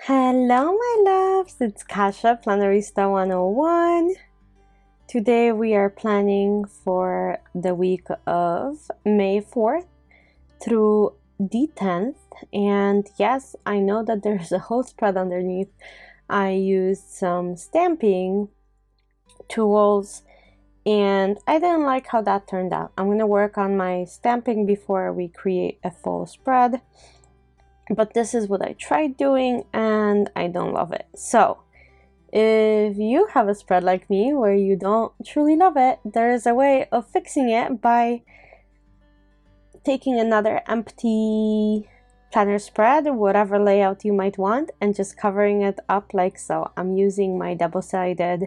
Hello my loves, it's Kasha, Plannerista 101. Today we are planning for the week of May 4th through the 10th, and yes, I know that there's a whole spread underneath. I used some stamping tools and I didn't like how that turned out. I'm going to work on my stamping before we create a full spread. But this is what I tried doing and I don't love it. So if you have a spread like me where you don't truly love it, there is a way of fixing it by taking another empty planner spread, whatever layout you might want, and just covering it up like so. I'm using my double-sided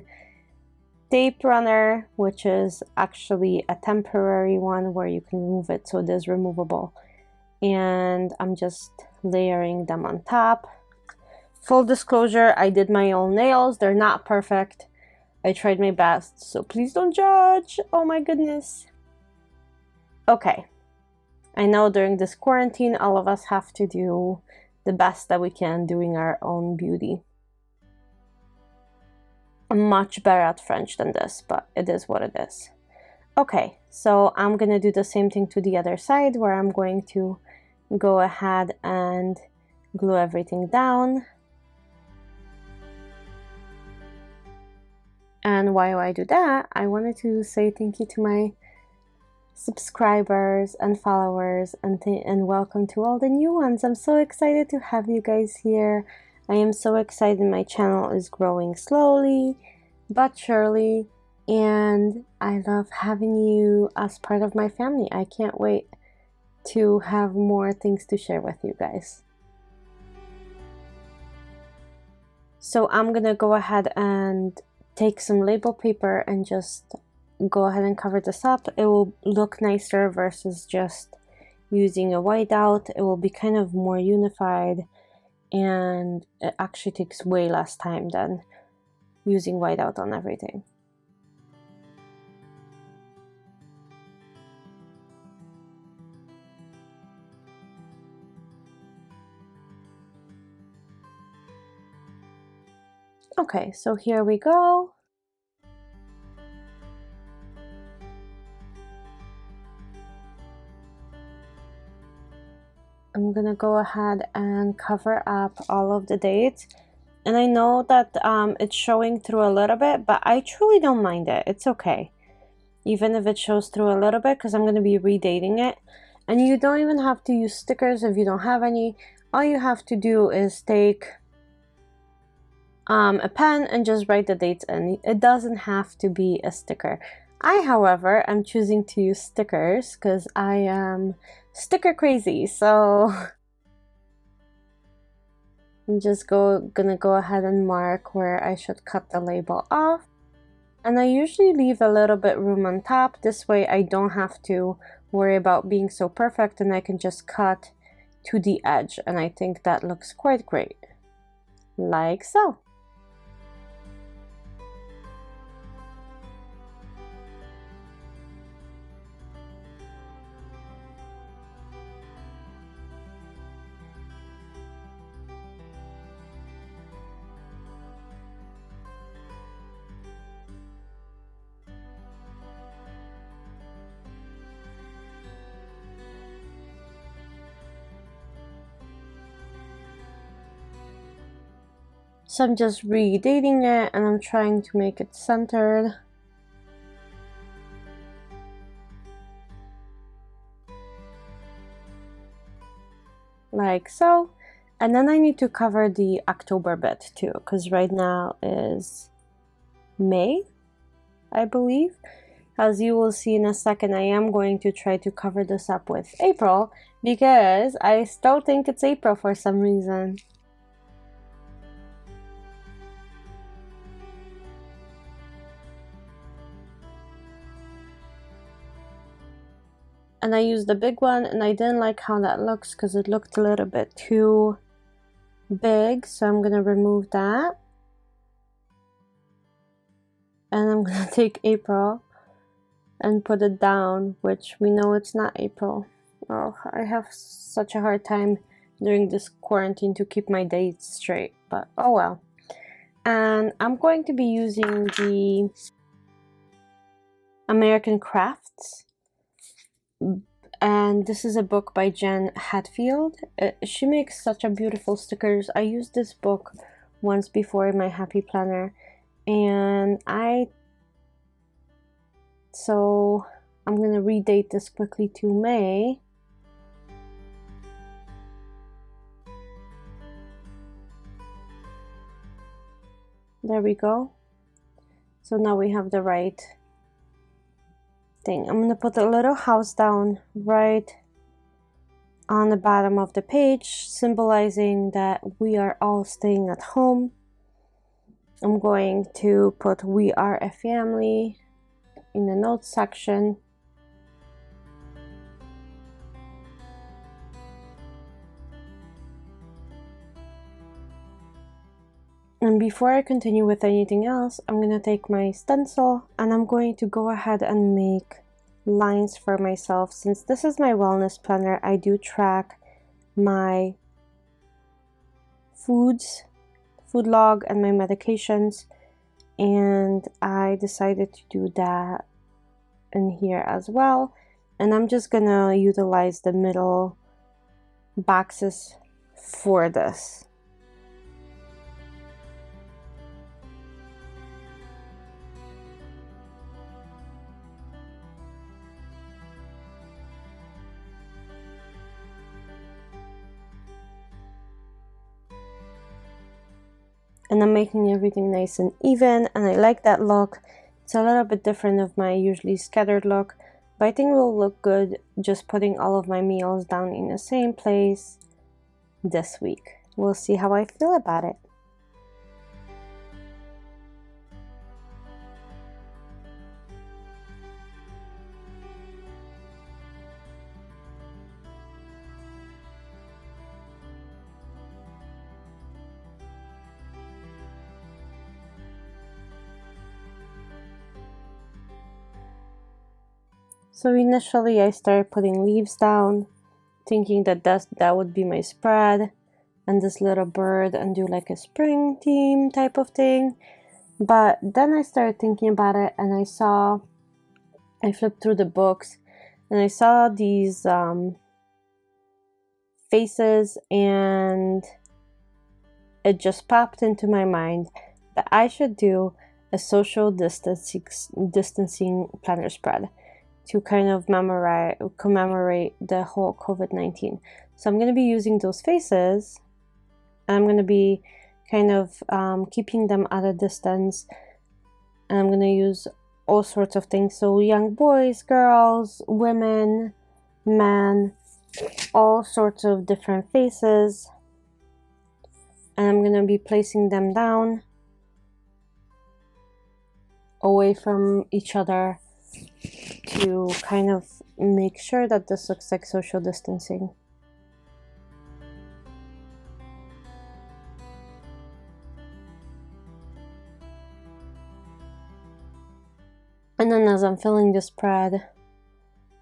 tape runner, which is actually a temporary one where you can remove it, so it is removable. And I'm just layering them on top. Full disclosure, I did my own nails. They're not perfect. I tried my best, so please don't judge. Oh my goodness. Okay. I know during this quarantine, all of us have to do the best that we can doing our own beauty. I'm much better at French than this, but it is what it is. Okay, so I'm gonna do the same thing to the other side where I'm going to go ahead and glue everything down. And while I do that, I wanted to say thank you to my subscribers and followers and welcome to all the new ones. I'm so excited to have you guys here. I am so excited. My channel is growing slowly but surely, and I love having you as part of my family. I can't wait to have more things to share with you guys. So I'm gonna go ahead and take some label paper and just go ahead and cover this up. It will look nicer versus just using a whiteout. It will be kind of more unified, and it actually takes way less time than using whiteout on everything. Okay, so here we go. I'm gonna go ahead and cover up all of the dates. And I know that it's showing through a little bit, but I truly don't mind it. It's okay. Even if it shows through a little bit, because I'm gonna be redating it. And you don't even have to use stickers if you don't have any. All you have to do is take a pen and just write the dates in. It doesn't have to be a sticker. I, however, am choosing to use stickers because I am sticker crazy, so I'm just gonna go ahead and mark where I should cut the label off. And I usually leave a little bit room on top. This way I don't have to worry about being so perfect, and I can just cut to the edge, and I think that looks quite great. Like so. So I'm just redating it, and I'm trying to make it centered. Like so. And then I need to cover the October bit too, because right now is May, I believe. As you will see in a second, I am going to try to cover this up with April, because I still think it's April for some reason. And I used the big one, and I didn't like how that looks because it looked a little bit too big, so I'm gonna remove that. And I'm gonna take April and put it down, which we know it's not April. Oh, I have such a hard time during this quarantine to keep my dates straight. but oh well. And I'm going to be using the American Crafts, and this is a book by Jen Hadfield. She makes such a beautiful stickers. I used this book once before in my Happy Planner, and so I'm gonna redate this quickly to May. There we go. So now we have the right thing. I'm gonna put a little house down right on the bottom of the page, symbolizing that we are all staying at home. I'm going to put "We are a family" in the notes section. And before I continue with anything else, I'm going to take my stencil and I'm going to go ahead and make lines for myself. Since this is my wellness planner, I do track my food log and my medications, and I decided to do that in here as well. And I'm just gonna utilize the middle boxes for this. And I'm making everything nice and even, and I like that look. It's a little bit different of my usually scattered look, but I think it will look good just putting all of my meals down in the same place this week. We'll see how I feel about it. So initially I started putting leaves down, thinking that that would be my spread, and this little bird, and do like a spring theme type of thing. But then I started thinking about it, and I flipped through the books, and I saw these faces, and it just popped into my mind that I should do a social distancing planner spread to kind of commemorate the whole COVID-19. So I'm going to be using those faces, and I'm going to be kind of keeping them at a distance, and I'm going to use all sorts of things. So young boys, girls, women, men, all sorts of different faces, and I'm going to be placing them down away from each other to kind of make sure that this looks like social distancing. And then as I'm filling the spread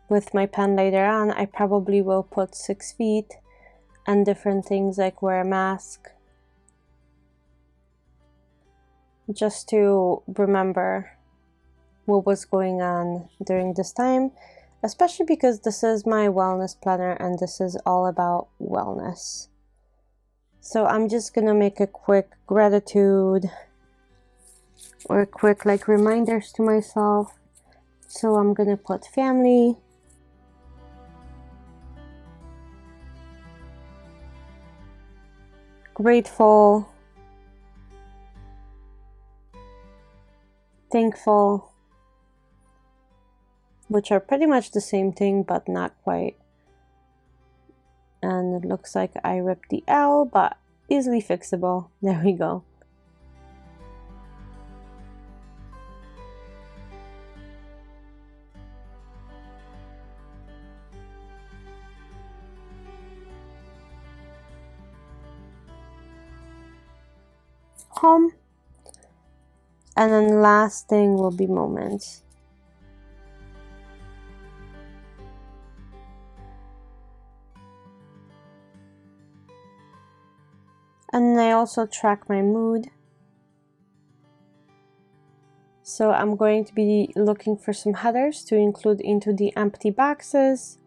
with my pen later on, I probably will put 6 feet and different things like wear a mask, just to remember what was going on during this time, especially because this is my wellness planner and this is all about wellness. So I'm just gonna make a quick gratitude or quick like reminders to myself. So I'm gonna put family, grateful, thankful, which are pretty much the same thing but not quite. And it looks like I ripped the L, but easily fixable. There we go. Home. And then the last thing will be moments. And I also track my mood. So I'm going to be looking for some headers to include into the empty boxes.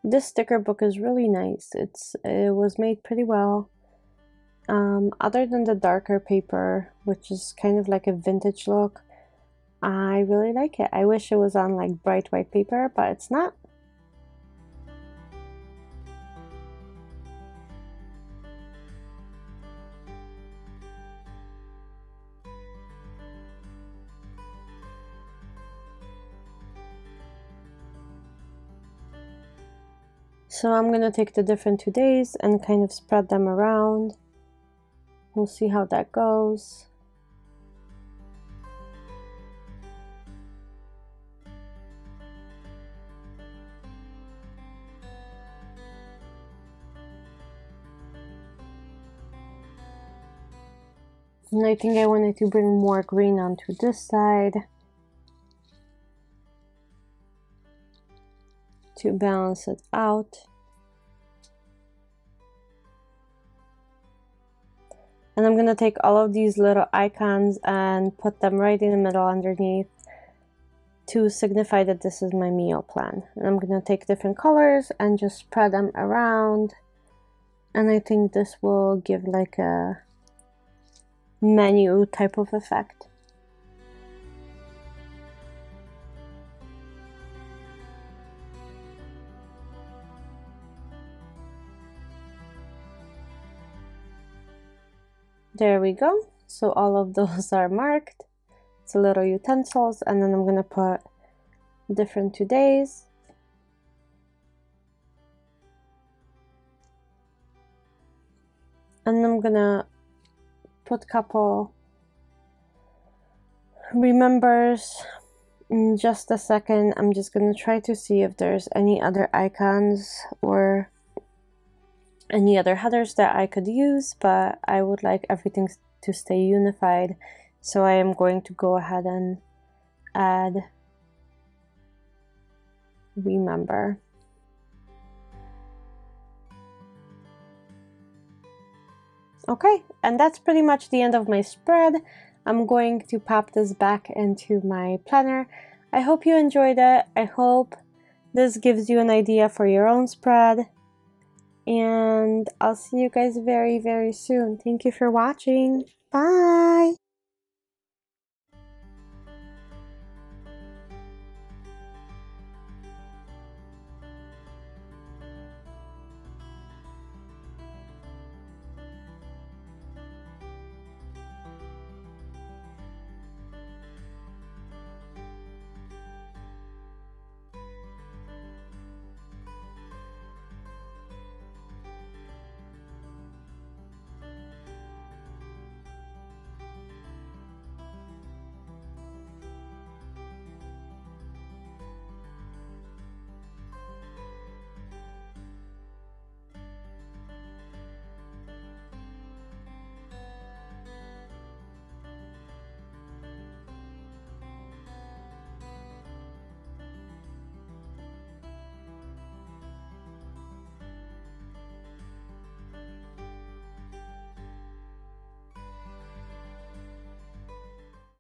This sticker book is really nice. It was made pretty well. Other than the darker paper, which is kind of like a vintage look, I really like it. I wish it was on like bright white paper, but it's not. So I'm gonna take the different 2 days and kind of spread them around. We'll see how that goes. And I think I wanted to bring more green onto this side to balance it out. And I'm gonna take all of these little icons and put them right in the middle underneath to signify that this is my meal plan. And I'm gonna take different colors and just spread them around. And I think this will give like a menu type of effect. There we go. So all of those are marked. It's a little utensils, and then I'm gonna put different 2 days. And I'm gonna put a couple remembers in just a second. I'm just gonna try to see if there's any other icons or any other headers that I could use, but I would like everything to stay unified. So I am going to go ahead and add remember. Okay, and that's pretty much the end of my spread. I'm going to pop this back into my planner. I hope you enjoyed it. I hope this gives you an idea for your own spread. And I'll see you guys very, very soon. Thank you for watching. Bye!